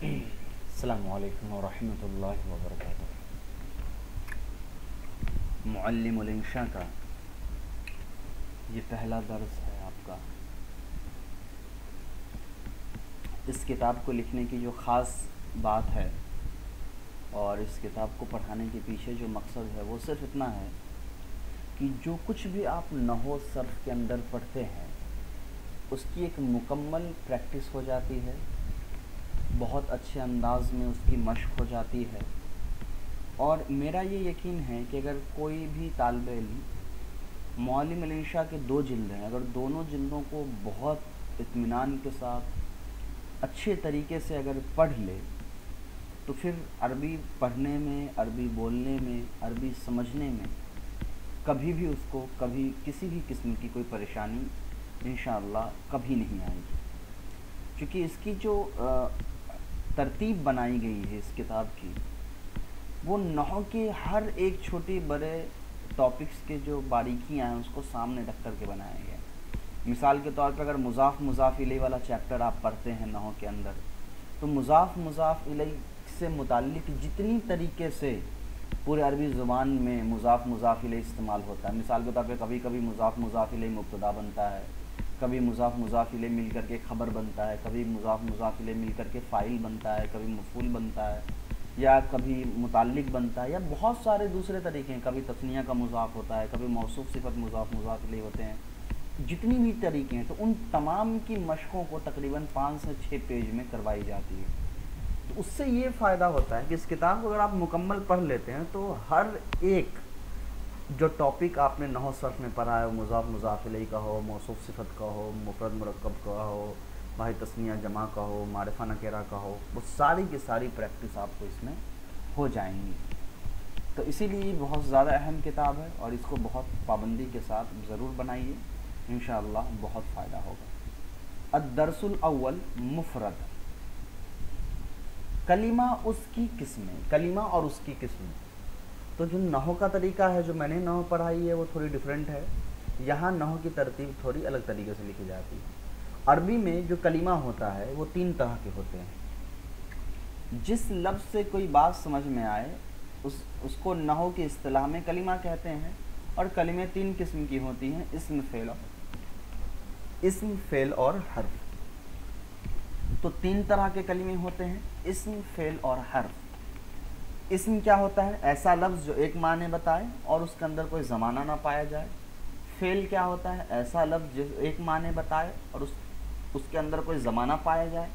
السلام علیکم ورحمۃ اللہ وبرکاتہ۔ معلم الانشاء کا یہ پہلا درس ہے آپ کا۔ اس کتاب کو لکھنے کی جو خاص بات ہے اور اس کتاب کو پڑھانے کے پیچھے جو مقصد ہے وہ صرف اتنا ہے کہ جو کچھ بھی آپ نحو صرف کے اندر پڑھتے ہیں اس کی ایک مکمل پریکٹس ہو جاتی ہے، بہت اچھے انداز میں اس کی مشق ہو جاتی ہے، اور میرا یہ یقین ہے کہ اگر کوئی بھی طالب علم معلم الانشاء کے 2 جلد ہیں، اگر دونوں جلدوں کو بہت اطمینان کے ساتھ اچھے طریقے سے اگر پڑھ لے تو پھر عربی پڑھنے میں، عربی بولنے میں، عربی سمجھنے میں کبھی بھی اس کو کبھی کسی بھی قسم کی کوئی پریشانی انشاءاللہ کبھی نہیں آئے گی، کیونکہ اس کی جو ترتیب بنائی گئی ہے اس کتاب کی، وہ نحو کے ہر ایک چھوٹے بڑے ٹاپکس کے جو باریکیاں ہیں اس کو سامنے رکھ کر کے بنایا گیا ہے۔ مثال کے طور پر اگر مضاف مضاف الیہ والا چیپٹر آپ پڑھتے ہیں نحو کے اندر، تو مضاف مضاف الیہ سے متعلق جتنی طریقے سے پورے عربی زبان میں مضاف مضاف الیہ استعمال ہوتا ہے، مثال کے طور پہ کبھی کبھی مضاف مضاف الیہ مبتدا بنتا ہے، کبھی مضاف مضاف الیہ مل کر کے خبر بنتا ہے، کبھی مضاف مضاف الیہ مل کر کے فاعل بنتا ہے، کبھی مفعول بنتا ہے، یا کبھی متعلق بنتا ہے، یا بہت سارے دوسرے طریقے ہیں، کبھی تثنیہ کا مضاف ہوتا ہے، کبھی موصوف صفت مضاف مضاف الیہ ہوتے ہیں، جتنی بھی طریقے ہیں، تو ان تمام کی مشقوں کو تقریباً 5 سے 6 پیج میں کروائی جاتی ہے۔ تو اس سے یہ فائدہ ہوتا ہے کہ اس کتاب کو اگر آپ مکمل پڑھ لیتے ہیں تو ہر ایک جو ٹاپک آپ نے نحو صرف میں پڑھا ہے، مضاف مضاف الیہ کا ہو، موصوف صفت کا ہو، مفرد مرکب کا ہو، واحد تثنیہ جمع کا ہو، معرفہ نکرہ کا ہو، وہ ساری کی ساری پریکٹس آپ کو اس میں ہو جائیں گی۔ تو اسی لیے یہ بہت زیادہ اہم کتاب ہے اور اس کو بہت پابندی کے ساتھ ضرور بنائیے، انشاءاللہ بہت فائدہ ہوگا۔ الدرس الاول مفرد، کلمہ اس کی قسمیں، کلمہ اور اس کی قسمیں۔ تو جو نحو کا طریقہ ہے، جو میں نے نحو پڑھائی ہے وہ تھوڑی ڈیفرنٹ ہے، یہاں نحو کی ترتیب تھوڑی الگ طریقے سے لکھی جاتی ہے۔ عربی میں جو کلمہ ہوتا ہے وہ 3 طرح کے ہوتے ہیں۔ جس لفظ سے کوئی بات سمجھ میں آئے اس کو نحو کی اصطلاح میں کلمہ کہتے ہیں، اور کلمے 3 قسم کی ہوتی ہیں، اسم فعل اور حرف۔ تو 3 طرح کے کلمے ہوتے ہیں، اسم فعل اور حرف۔ اسم کیا ہوتا ہے؟ ایسا لفظ جو ایک معنی بتائے اور اس کے اندر کوئی زمانہ نہ پایا جائے۔ فعل کیا ہوتا ہے؟ ایسا لفظ جو ایک معنی بتائے اور اس کے اندر کوئی زمانہ پایا جائے،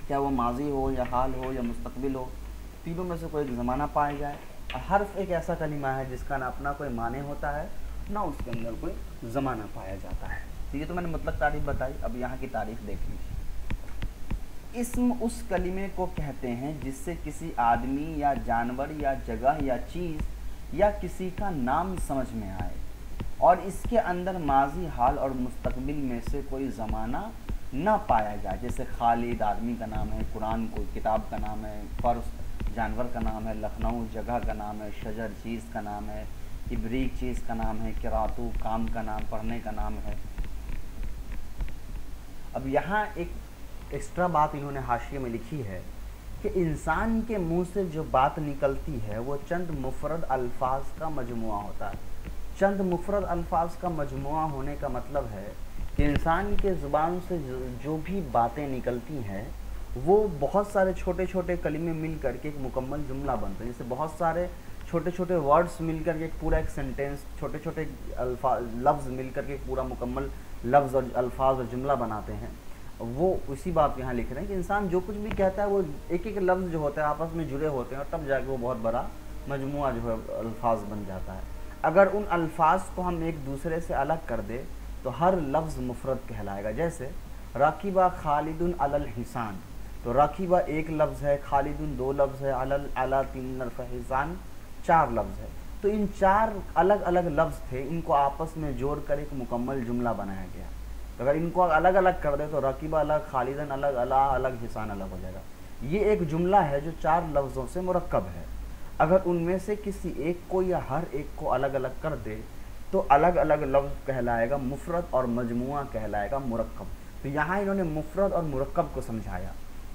کیا وہ ماضی ہو یا حال ہو یا مستقبل ہو، تینوں میں سے کوئی ایک زمانہ پایا جائے۔ اور حرف ایک ایسا کلمہ ہے جس کا نہ اپنا کوئی معنی ہوتا ہے، نہ اس کے اندر کوئی زمانہ پایا جاتا ہے۔ تو یہ تو میں نے مطلق تعریف بتائی، اب یہاں کی تعریف دیکھ لیجیے۔ اسم اس کلمے کو کہتے ہیں جس سے کسی آدمی یا جانور یا جگہ یا چیز یا کسی کا نام سمجھ میں آئے اور اس کے اندر ماضی، حال اور مستقبل میں سے کوئی زمانہ نہ پایا جائے، جیسے خالد آدمی کا نام ہے، قرآن کوئی کتاب کا نام ہے، فرس جانور کا نام ہے، لکھنؤ جگہ کا نام ہے، شجر چیز کا نام ہے، ابریق چیز کا نام ہے، قراتو کام کا نام، پڑھنے کا نام ہے۔ اب یہاں ایک ایکسٹرا بات انہوں نے حاشیے میں لکھی ہے کہ انسان کے منہ سے جو بات نکلتی ہے وہ چند مفرد الفاظ کا مجموعہ ہوتا ہے۔ چند مفرد الفاظ کا مجموعہ ہونے کا مطلب ہے کہ انسان کے زبان سے جو بھی باتیں نکلتی ہیں وہ بہت سارے چھوٹے چھوٹے کلمے مل کر کے ایک مکمل جملہ بنتے ہیں، جیسے بہت سارے چھوٹے چھوٹے ورڈز مل کر کے ایک پورا ایک سینٹینس، چھوٹے چھوٹے لفظ مل کر کے ایک پورا مکمل لفظ اور الفاظ اور جملہ بناتے ہیں۔ وہ اسی بات یہاں لکھ رہے ہیں کہ انسان جو کچھ بھی کہتا ہے وہ ایک ایک لفظ جو ہوتا ہے آپس میں جڑے ہوتے ہیں، اور تب جا کے وہ بہت بڑا مجموعہ جو ہے الفاظ بن جاتا ہے۔ اگر ان الفاظ کو ہم ایک دوسرے سے الگ کر دیں تو ہر لفظ مفرد کہلائے گا۔ جیسے راکبہ خالد علی الحصان، تو راکبہ ایک لفظ ہے، خالد 2 لفظ ہے، علی 3 لفظ ہے، حصان 4 لفظ ہے۔ تو ان 4 الگ الگ لفظ تھے، ان کو آپس میں جوڑ کر ایک مکمل جملہ بنایا گیا۔ اگر ان کو الگ الگ کر دے تو راکبہ الگ، خالدن الگ، الگ، حصان الگ ہو جائے گا۔ یہ ایک جملہ ہے جو 4 لفظوں سے مرکب ہے۔ اگر ان میں سے کسی ایک کو یا ہر ایک کو الگ الگ کر دے تو الگ الگ لفظ کہلائے گا مفرد اور مجموعہ کہلائے گا مرکب۔ تو یہاں انہوں نے مفرد اور مرکب کو سمجھایا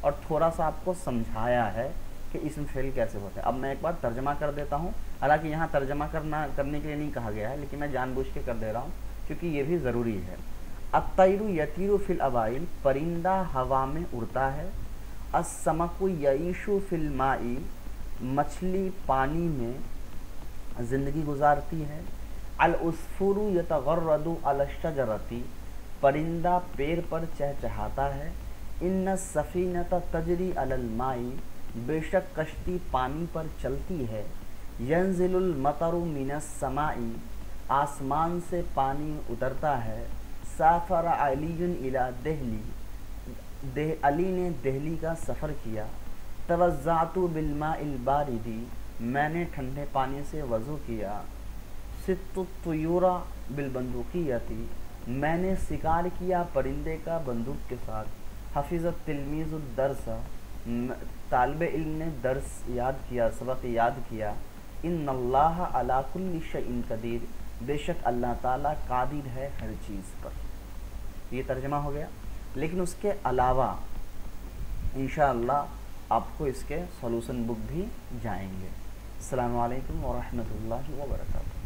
اور تھوڑا سا آپ کو سمجھایا ہے کہ اسم فعل کیسے ہوتا ہے۔ اب میں ایک بار ترجمہ کر دیتا ہوں، حالانکہ یہاں ترجمہ کرنے کے لیے نہیں کہا گیا ہے، لیکن میں جان بوجھ کے کر دے رہا ہوں کیونکہ یہ بھی ضروری ہے۔ الطیر یطیر فی الاوائل، پرندہ ہوا میں اڑتا ہے۔ السمک یعیش فی الماء، مچھلی پانی میں زندگی گزارتی ہے۔ العصفور یتغرد علی الشجرۃ، پرندہ پیڑ پر چہچہاتا ہے۔ ان السفینۃ تجری علی الماء، بے شک کشتی پانی پر چلتی ہے۔ ینزل المطر من السماء، آسمان سے پانی اترتا ہے۔ سافر علی الی دہلی، علی نے دہلی کا سفر کیا۔ توضعت بالماء البارد، میں نے ٹھنڈے پانی سے وضو کیا۔ ست الطیور بالبندقیۃ، میں نے شکار کیا پرندے کا بندوق کے ساتھ۔ حفظ التلمیذ الدرس، طالب علم نے درس یاد کیا، سبق یاد کیا۔ ان اللہ علی کل شیء قدیر، بے شک اللہ تعالیٰ قادر ہے ہر چیز پر۔ یہ ترجمہ ہو گیا، لیکن اس کے علاوہ انشاءاللہ آپ کو اس کے سولوشن بک بھی جائیں گے۔ السلام علیکم ورحمۃ اللہ وبرکاتہ۔